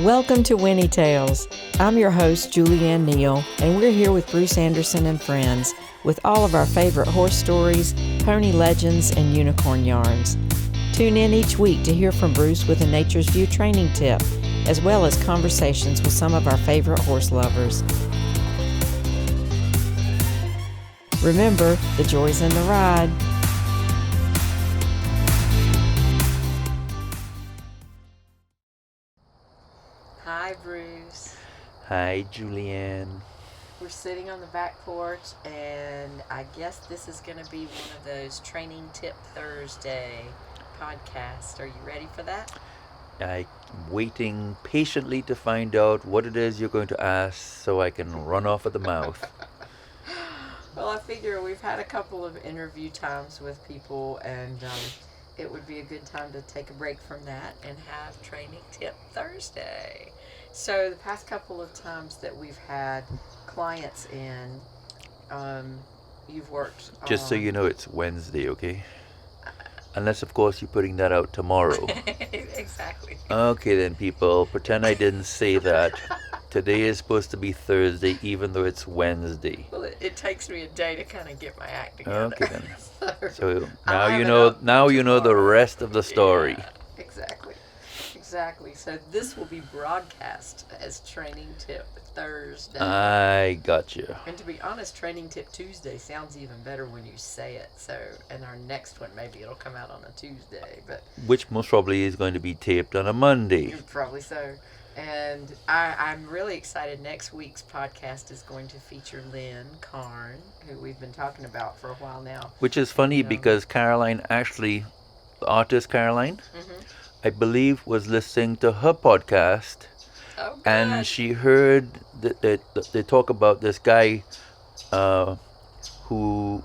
Welcome to Winnie Tales. I'm your host, Julianne Neal, and we're here with Bruce Anderson and friends with all of our favorite horse stories, pony legends, and unicorn yarns. Tune in each week to hear from Bruce with a Nature's View training tip, as well as conversations with some of our favorite horse lovers. Remember, the joy's in the ride. Hi, Bruce. Hi, Julianne. We're sitting on the back porch, and I guess this is going to be one of those Training Tip Thursday podcasts. Are you ready for that? I'm waiting patiently to find out what it is you're going to ask so I can run off at the mouth. Well, I figure we've had a couple of interview times with people, and it would be a good time to take a break from that and have Training Tip Thursday. So the past couple of times that we've had clients in, you've worked Just so you know, it's Wednesday, okay? Unless, of course, you're putting that out tomorrow. Exactly. Okay, then, people. Pretend I didn't say that. Today is supposed to be Thursday, even though it's Wednesday. Well, it takes me a day to kind of get my act together. Okay, then. So now you know. Now you know the rest of the story. Yeah, exactly. So this will be broadcast as Training Tip Thursday. I got you. And to be honest, Training Tip Tuesday sounds even better when you say it. So, and our next one, maybe it'll come out on a Tuesday, but Which most probably is going to be taped on a Monday. probably so. And I'm really excited. Next week's podcast is going to feature Lynn Carn, who we've been talking about for a while now. Which is funny because Caroline actually, the artist Caroline, I believe was listening to her podcast, and she heard that they talk about this guy who,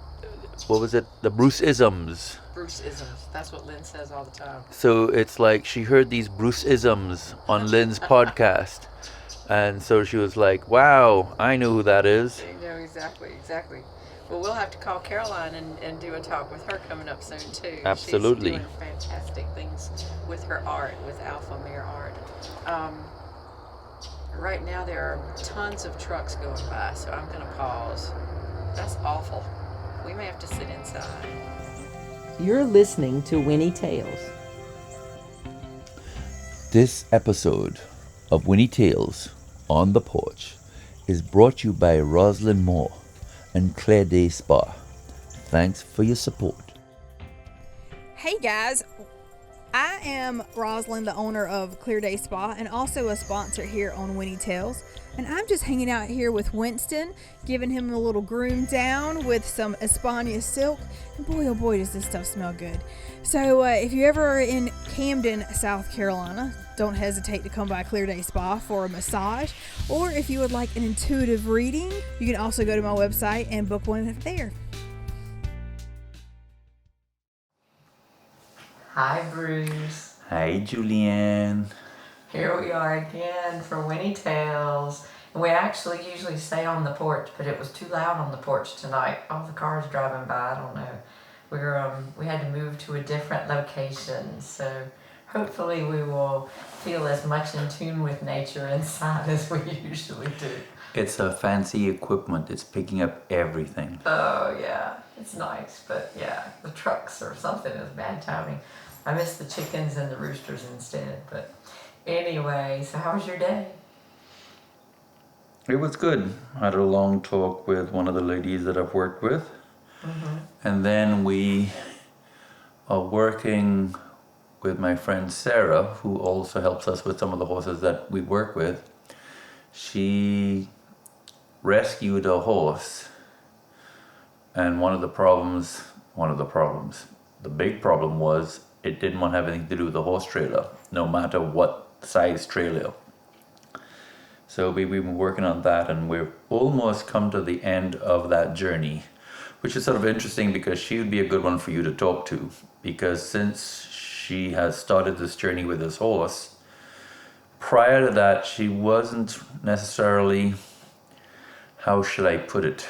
what was it, the Bruce-isms. Bruce-isms. That's what Lynn says all the time. So it's like she heard these Bruce-isms on Lynn's podcast, and so she was like, wow, I know who that is. You know, exactly. Well, we'll have to call Caroline and do a talk with her coming up soon, too. Absolutely. She's doing fantastic things with her art, with Alpha Mare Art. Right now, there are tons of trucks going by, so I'm going to pause. That's awful. We may have to sit inside. You're listening to Winnie Tales. This episode of Winnie Tales on the Porch is brought to you by Rosalind Moore and Claire Day Spa. Thanks for your support. Hey guys, I am Rosalind, the owner of Clear Day Spa and also a sponsor here on Winnie Tales. And I'm just hanging out here with Winston, giving him a little groom down with some Espana silk. And boy, oh boy, does this stuff smell good. So if you ever are in Camden, South Carolina, don't hesitate to come by Clear Day Spa for a massage. Or if you would like an intuitive reading, you can also go to my website and book one there. Hi, Bruce. Hi, Julianne. Here we are again for Winnie Tales. And we actually usually stay on the porch, but it was too loud on the porch tonight. All the cars driving by, I don't know. We had to move to a different location, so hopefully we will feel as much in tune with nature inside as we usually do. It's a fancy equipment. It's picking up everything. Oh yeah, it's nice, but yeah, the trucks or something is bad timing. I miss the chickens and the roosters instead, but anyway, so how was your day? It was good. I had a long talk with one of the ladies that I've worked with. And then we are working with my friend Sarah, who also helps us with some of the horses that we work with. She rescued a horse, and the big problem was it didn't want to have anything to do with the horse trailer, no matter what size trailer. So we've been working on that, and we've almost come to the end of that journey, which is sort of interesting because she would be a good one for you to talk to, because since she has started this journey with this horse, prior to that she wasn't necessarily, how should I put it,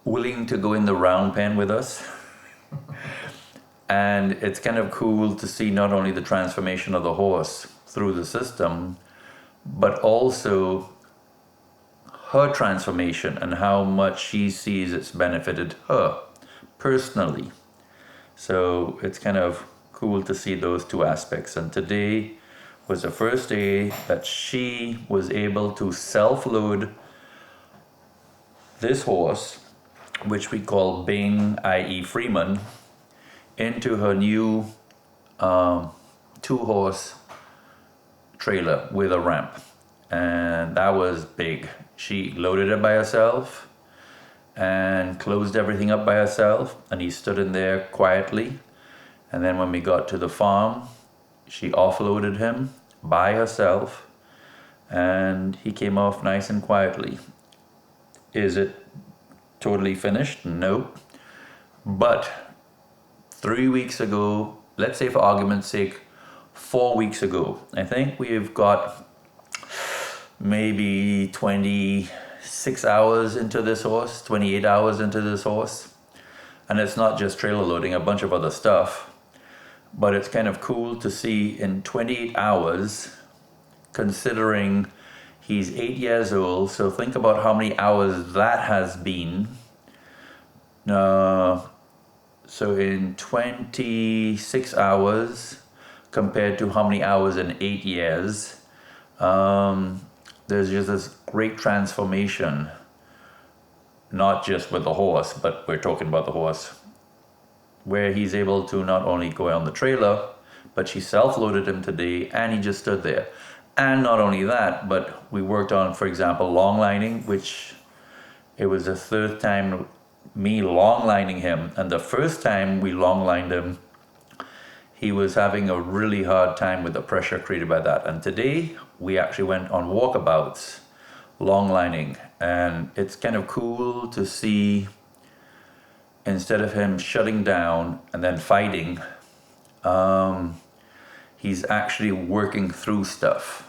willing to go in the round pen with us. And it's kind of cool to see not only the transformation of the horse through the system, but also her transformation and how much she sees it's benefited her personally. So it's kind of cool to see those two aspects. And today was the first day that she was able to self-load this horse, which we call Bing, i.e. Freeman, into her new 2-horse trailer with a ramp. And that was big. She loaded it by herself and closed everything up by herself, and he stood in there quietly. And then when we got to the farm, she offloaded him by herself, and he came off nice and quietly. Is it totally finished? Nope. But 3 weeks ago, let's say for argument's sake, 4 weeks ago, I think we've got maybe 26 hours into this horse, 28 hours into this horse. And it's not just trailer loading, a bunch of other stuff. But it's kind of cool to see in 28 hours, considering he's 8 years old. So think about how many hours that has been. So in 26 hours compared to how many hours in 8 years, there's just this great transformation, not just with the horse, but we're talking about the horse, where he's able to not only go on the trailer, but she self-loaded him today and he just stood there. And not only that, but we worked on, for example, long lining, which it was the third time me long lining him. And the first time we long lined him, he was having a really hard time with the pressure created by that. And today we actually went on walkabouts, long lining. And it's kind of cool to see, instead of him shutting down and then fighting, he's actually working through stuff.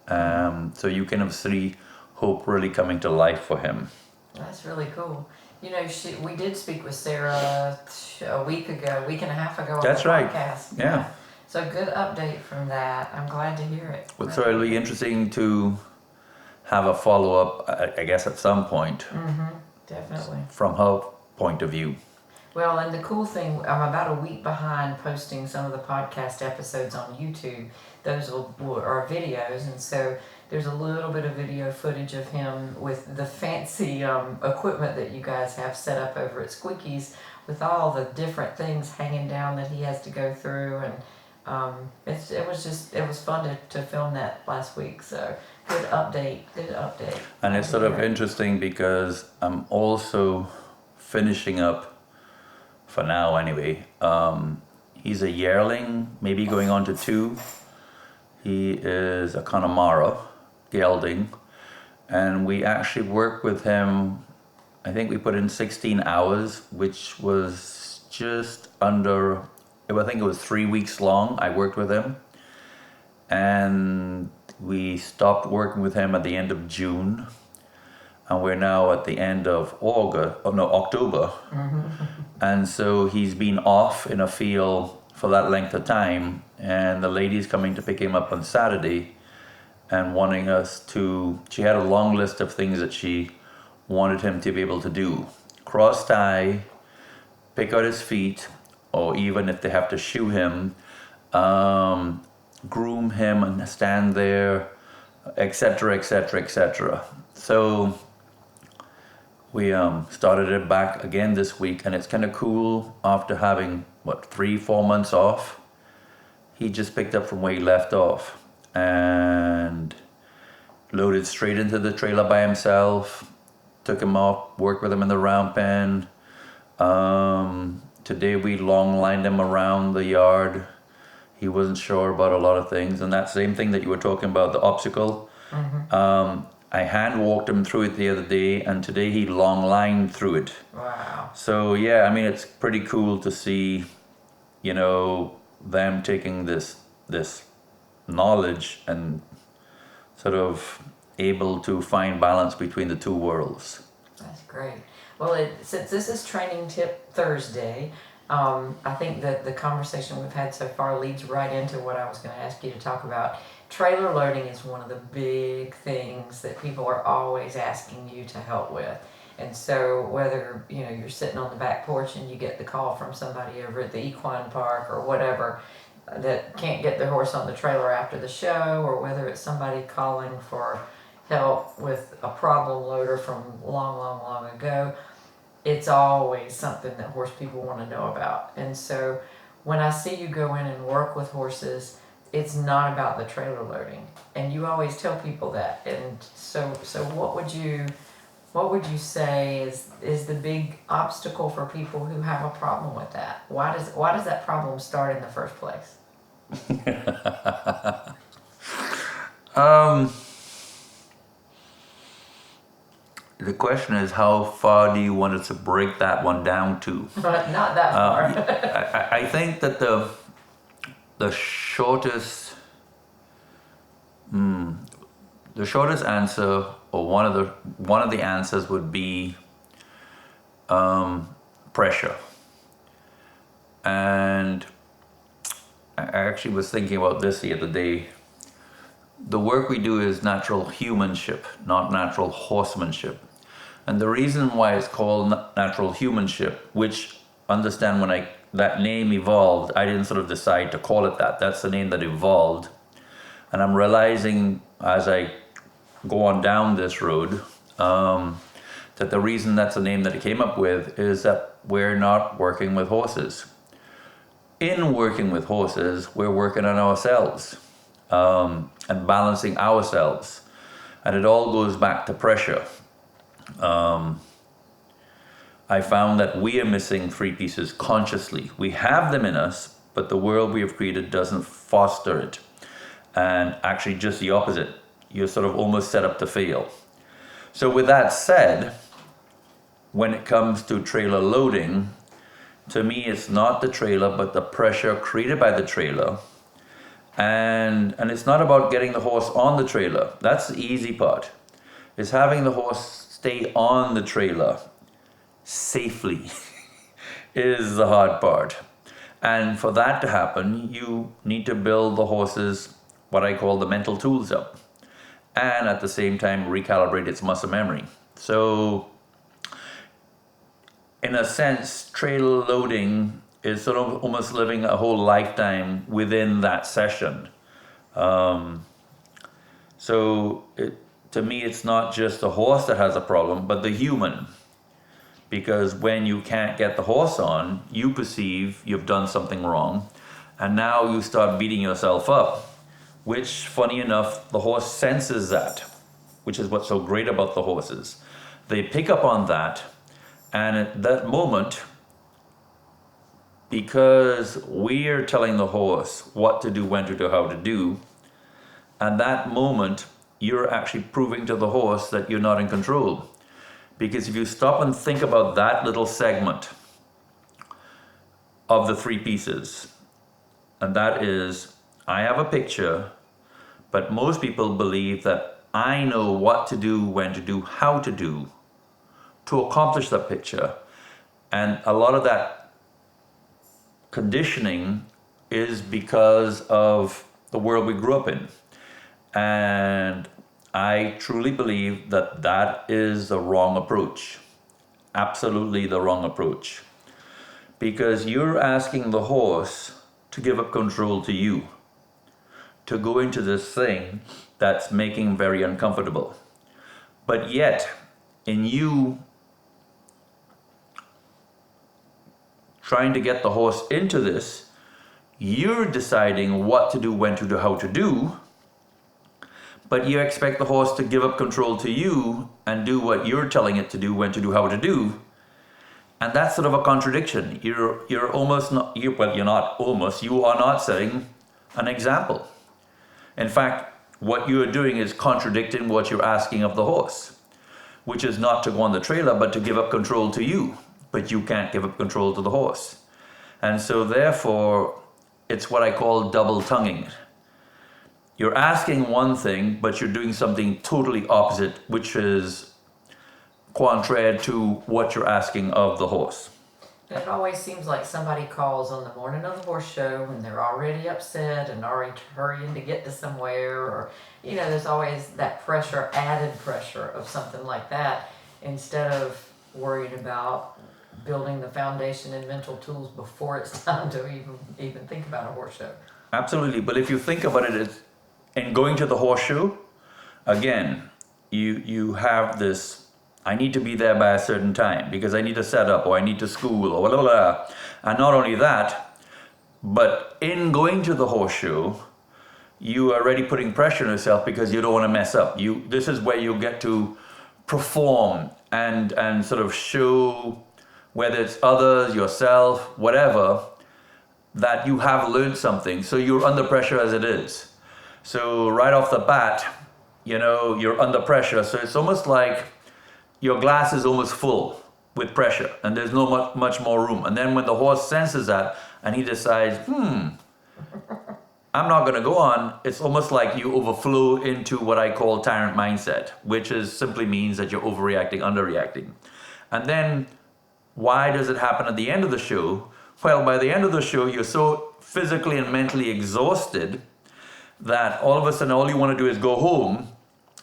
So you kind of see hope really coming to life for him. That's really cool. You know, we did speak with Sarah a week and a half ago on That's the right. podcast. Yeah. So good update from that. I'm glad to hear it. Well, so it'll be interesting to have a follow-up, I guess, at some point. Definitely. From her point of view. Well, and the cool thing, I'm about a week behind posting some of the podcast episodes on YouTube. Those are videos, and so there's a little bit of video footage of him with the fancy equipment that you guys have set up over at Squeaky's, with all the different things hanging down that he has to go through, and it was fun to film that last week. So good update. And it's sort of interesting because I'm also finishing up, for now anyway. He's a yearling, maybe going on to 2. He is a Connemara gelding, and we actually worked with him. I think we put in 16 hours, which was just under, I think it was 3 weeks long. I worked with him, and we stopped working with him at the end of June, and we're now at the end of October. And so he's been off in a field for that length of time, and the lady's coming to pick him up on Saturday and wanting us to, she had a long list of things that she wanted him to be able to do. Cross tie, pick out his feet, or even if they have to shoe him, groom him and stand there, etc., etc., etc. So we started it back again this week, and it's kind of cool. After having 3-4 months off, he just picked up from where he left off and loaded straight into the trailer by himself. Took him off, worked with him in the round pen. Today we long lined him around the yard. He wasn't sure about a lot of things, and that same thing that you were talking about, the obstacle. I hand walked him through it the other day, and today he long lined through it. Wow. So yeah, I mean, it's pretty cool to see, them taking this knowledge and sort of able to find balance between the two worlds. That's great. Well, since this is Training Tip Thursday, I think that the conversation we've had so far leads right into what I was going to ask you to talk about. Trailer loading is one of the big things that people are always asking you to help with. And so whether you're sitting on the back porch and you get the call from somebody over at the equine park or whatever that can't get their horse on the trailer after the show, or whether it's somebody calling for help with a problem loader from long ago, it's always something that horse people want to know about. And so when I see you go in and work with horses, it's not about the trailer loading. And you always tell people that. And so what would you say is the big obstacle for people who have a problem with that? Why does that problem start in the first place? The question is, how far do you want us to break that one down to? Not that far. I think that the shortest answer, or one of the answers, would be pressure. And I actually was thinking about this the other day. The work we do is natural humanship, not natural horsemanship. And the reason why it's called natural humanship, which, understand, when that name evolved, I didn't sort of decide to call it that. That's the name that evolved. And I'm realizing as I go on down this road that the reason that's the name that it came up with is that we're not working with horses. In working with horses, we're working on ourselves and balancing ourselves. And it all goes back to pressure. I found that we are missing three pieces consciously. We have them in us, but the world we have created doesn't foster it. And actually just the opposite. You're sort of almost set up to fail. So with that said, when it comes to trailer loading, to me it's not the trailer, but the pressure created by the trailer. And it's not about getting the horse on the trailer. That's the easy part. It's having the horse stay on the trailer safely is the hard part. And for that to happen, you need to build the horse's, what I call, the mental tools up. And at the same time, recalibrate its muscle memory. So in a sense, trailer loading is sort of almost living a whole lifetime within that session. To me, it's not just the horse that has a problem, but the human. Because when you can't get the horse on, you perceive you've done something wrong, and now you start beating yourself up, which, funny enough, the horse senses that, which is what's so great about the horses. They pick up on that, and at that moment, because we're telling the horse what to do, when to do, how to do, at that moment, you're actually proving to the horse that you're not in control. Because if you stop and think about that little segment of the three pieces, and that is, I have a picture, but most people believe that I know what to do, when to do, how to do to accomplish that picture. And a lot of that conditioning is because of the world we grew up in. And I truly believe that that is the wrong approach. Absolutely the wrong approach. Because you're asking the horse to give up control to you, to go into this thing that's making him very uncomfortable. But yet, in you trying to get the horse into this, you're deciding what to do, when to do, how to do, but you expect the horse to give up control to you and do what you're telling it to do, when to do, how to do. And that's sort of a contradiction. You're almost not, you're not almost, you are not setting an example. In fact, what you're doing is contradicting what you're asking of the horse, which is not to go on the trailer, but to give up control to you. But you can't give up control to the horse. And so therefore, it's what I call double tonguing. You're asking one thing, but you're doing something totally opposite, which is contrary to what you're asking of the horse. And it always seems like somebody calls on the morning of the horse show when they're already upset and already hurrying to get to somewhere, or, there's always that pressure, added pressure of something like that, instead of worried about building the foundation and mental tools before it's time to even think about a horse show. Absolutely, but if you think about it, in going to the horseshoe, again, you have this. I need to be there by a certain time because I need to set up, or I need to school, or blah blah blah. And not only that, but in going to the horseshoe, you are already putting pressure on yourself because you don't want to mess up. This is where you get to perform and sort of show, whether it's others, yourself, whatever, that you have learned something. So you're under pressure as it is. So right off the bat, you're under pressure. So it's almost like your glass is almost full with pressure and there's no much more room. And then when the horse senses that and he decides, I'm not going to go on, it's almost like you overflow into what I call tyrant mindset, which simply means that you're overreacting, underreacting. And then why does it happen at the end of the show? Well, by the end of the show, you're so physically and mentally exhausted that all of a sudden all you want to do is go home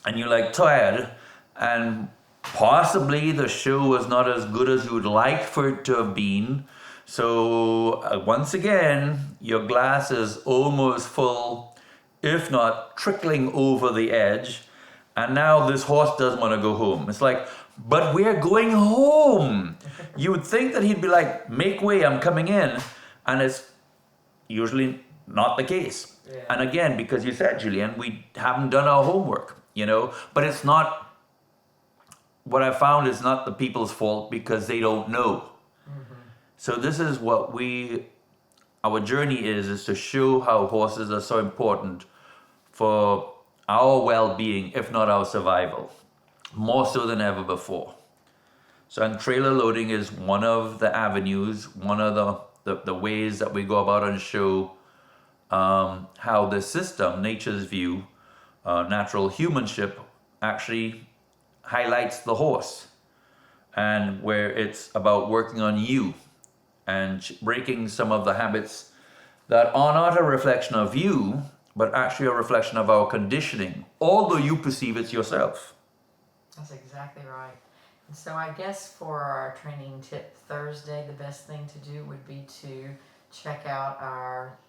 and you're like tired, and possibly the show was not as good as you would like for it to have been. So once again, your glass is almost full, if not trickling over the edge. And now this horse doesn't want to go home. It's like, but we're going home. You would think that he'd be like, make way, I'm coming in. And it's usually not the case. Yeah. And again, because you said, Julian, we haven't done our homework, but it's not, what I found is not the people's fault because they don't know. Mm-hmm. So this is what our journey is to show how horses are so important for our well-being, if not our survival, more so than ever before. So, and trailer loading is one of the avenues, one of the ways that we go about and show how the system, nature's view, natural humanship, actually highlights the horse, and where it's about working on you and breaking some of the habits that are not a reflection of you, but actually a reflection of our conditioning, although you perceive it yourself. That's exactly right. And so I guess for our training tip Thursday, the best thing to do would be to check out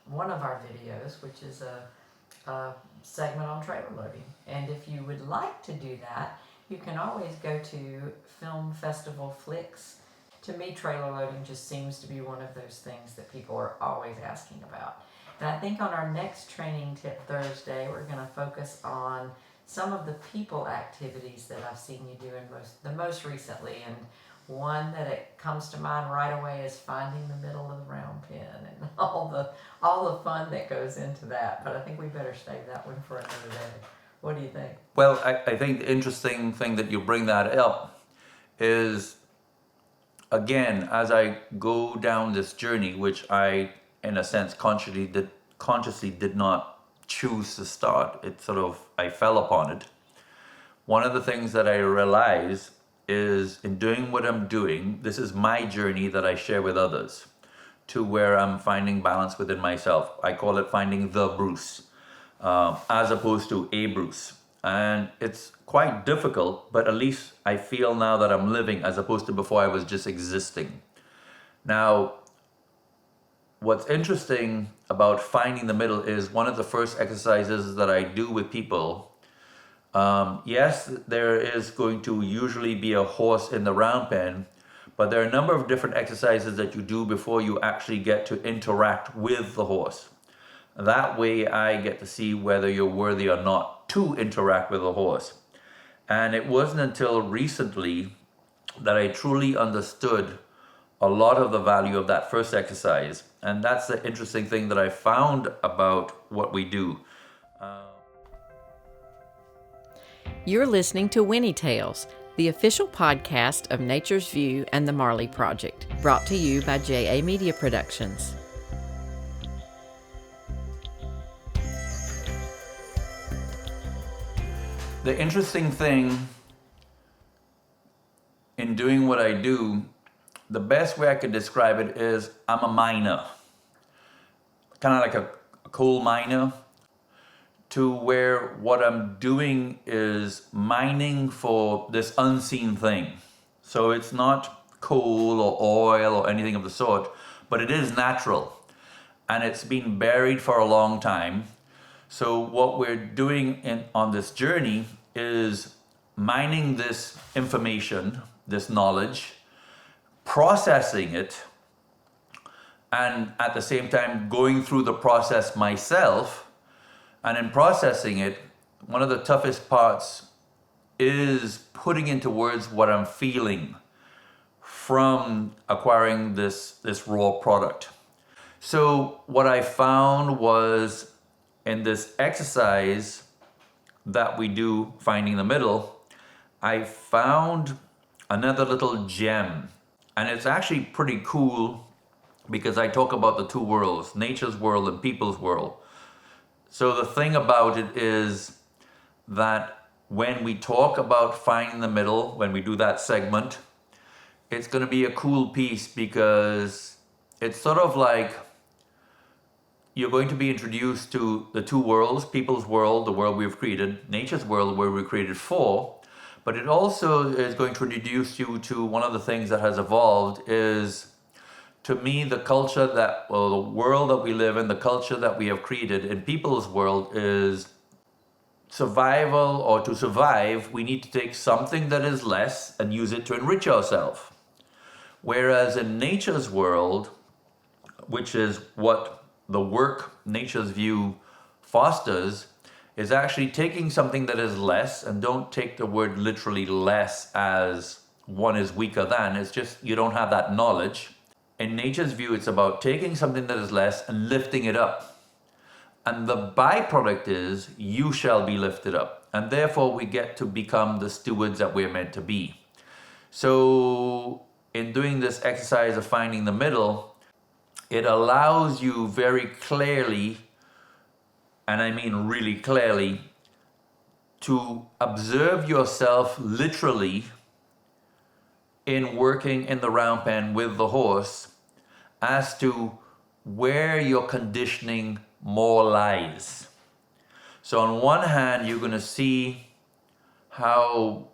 one of our videos, which is a segment on trailer loading. And if you would like to do that, you can always go to Film Festival Flicks. To me, trailer loading just seems to be one of those things that people are always asking about. And I think on our next training tip Thursday, we're going to focus on some of the people activities that I've seen you doing the most recently. And one that it comes to mind right away is finding the middle of the round pen and all the fun that goes into that. But I think we better save that one for another day. What do you think? Well, I think the interesting thing that you bring that up is, again, as I go down this journey, which I, in a sense, consciously did not choose to start, I fell upon it. One of the things that I realize is, in doing what I'm doing, this is my journey that I share with others, to where I'm finding balance within myself. I call it finding the Bruce, as opposed to a Bruce. And it's quite difficult, but at least I feel now that I'm living, as opposed to before I was just existing. Now, what's interesting about finding the middle is one of the first exercises that I do with people. Yes, there is going to usually be a horse in the round pen, but there are a number of different exercises that you do before you actually get to interact with the horse. That way I get to see whether you're worthy or not to interact with a horse. And it wasn't until recently that I truly understood a lot of the value of that first exercise. And that's the interesting thing that I found about what we do. You're listening to Winnie Tales, the official podcast of Nature's View and the Marley Project, brought to you by JA Media Productions. The interesting thing in doing what I do the best way I could describe it is I'm a miner, kind of like a coal miner, to where what I'm doing is mining for this unseen thing. So it's not coal or oil or anything of the sort, but it is natural and it's been buried for a long time. So what we're doing on this journey is mining this information, this knowledge, processing it, and at the same time going through the process myself. And in processing it, one of the toughest parts is putting into words what I'm feeling from acquiring this raw product. So what I found was in this exercise that we do, Finding the Middle, I found another little gem. And it's actually pretty cool because I talk about the two worlds, nature's world and people's world. So the thing about it is that when we talk about finding the middle, when we do that segment, it's going to be a cool piece because it's sort of like you're going to be introduced to the two worlds, people's world, the world we've created, nature's world, where we're created for, but it also is going to introduce you to one of the things that has evolved is, to me, the culture that, well, the world that we live in, the culture that we have created in people's world is survival, or to survive, we need to take something that is less and use it to enrich ourselves. Whereas in nature's world, which is what the work Nature's View fosters, is actually taking something that is less, and don't take the word literally less as one is weaker than, it's just you don't have that knowledge. In Nature's View, it's about taking something that is less and lifting it up. And the byproduct is you shall be lifted up. And therefore we get to become the stewards that we're meant to be. So in doing this exercise of finding the middle, it allows you very clearly, and I mean really clearly, to observe yourself literally in working in the round pen with the horse as to where your conditioning more lies. So on one hand, you're going to see how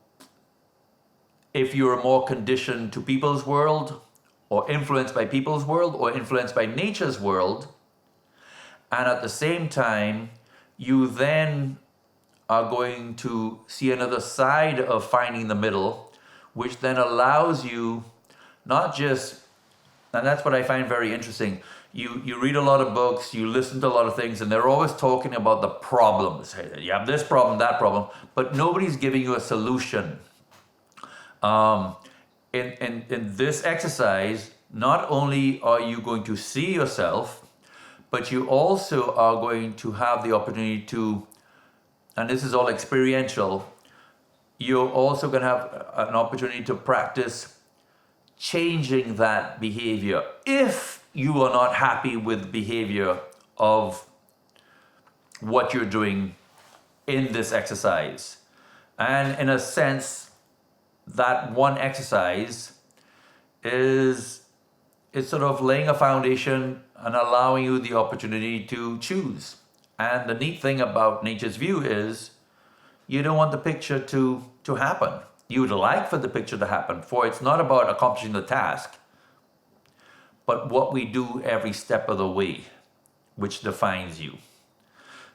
if you're more conditioned to people's world, or influenced by people's world, or influenced by nature's world, and at the same time, you then are going to see another side of finding the middle, which then allows you not just, and that's what I find very interesting, you read a lot of books, you listen to a lot of things, and they're always talking about the problems. You have this problem, that problem, but nobody's giving you a solution. In this exercise, not only are you going to see yourself, but you also are going to have the opportunity to, and this is all experiential, you're also going to have an opportunity to practice changing that behavior if you are not happy with behavior of what you're doing in this exercise. And in a sense, that one exercise is sort of laying a foundation and allowing you the opportunity to choose. And the neat thing about Nature's View is you don't want the picture to happen. You would like for the picture to happen, for it's not about accomplishing the task, but what we do every step of the way, which defines you.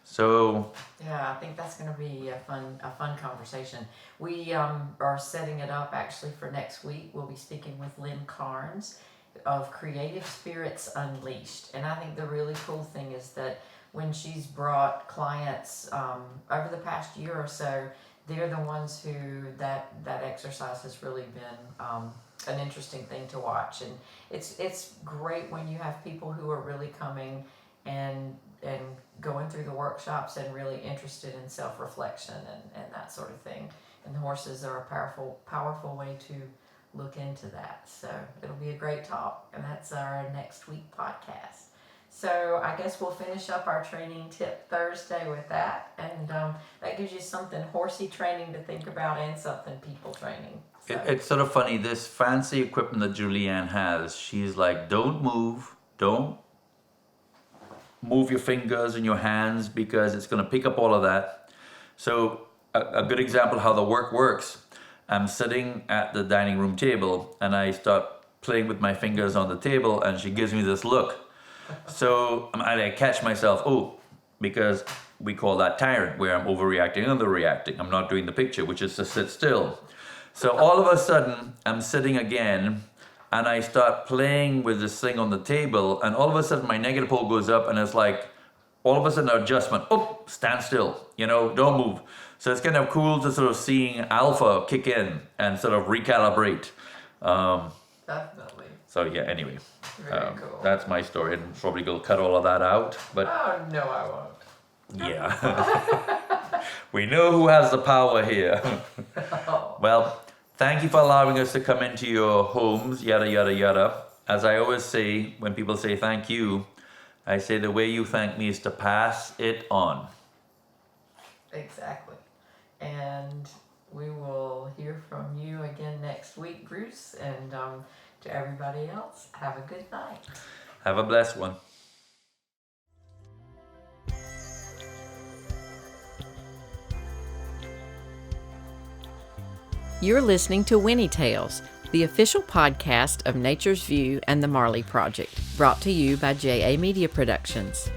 So Yeah, I think that's going to be a fun conversation. We are setting it up actually for next week. We'll be speaking with Lynn Carnes of Creative Spirits Unleashed. And I think the really cool thing is that when she's brought clients over the past year or so, they're the ones who that exercise has really been an interesting thing to watch. And it's great when you have people who are really coming and going through the workshops and really interested in self-reflection and that sort of thing. And the horses are a powerful way to look into that. So it'll be a great talk, and that's our next week podcast. So I guess we'll finish up our training tip Thursday with that, and that gives you something horsey training to think about and something people training. So. It's sort of funny, this fancy equipment that Julianne has, she's like, don't move your fingers and your hands because it's going to pick up all of that. So a good example of how the work works, I'm sitting at the dining room table and I start playing with my fingers on the table and she gives me this look. So I catch myself, because we call that tired, where I'm overreacting, underreacting. I'm not doing the picture, which is to sit still. So all of a sudden, I'm sitting again, and I start playing with this thing on the table, and all of a sudden my negative pole goes up, and it's like, all of a sudden an adjustment, stand still, don't move. So it's kind of cool to sort of seeing alpha kick in and sort of recalibrate. Definitely. So yeah, anyway. Very cool. That's my story, and probably go cut all of that out. But Oh, no, I won't. yeah, we know who has the power here. Well, thank you for allowing us to come into your homes, yada, yada, yada. As I always say, when people say thank you, I say the way you thank me is to pass it on. Exactly. And we will hear from you again next week, Bruce. And to everybody else, have a good night. Have a blessed one. You're listening to Winnie Tales, the official podcast of Nature's View and the Marley Project, brought to you by JA Media Productions.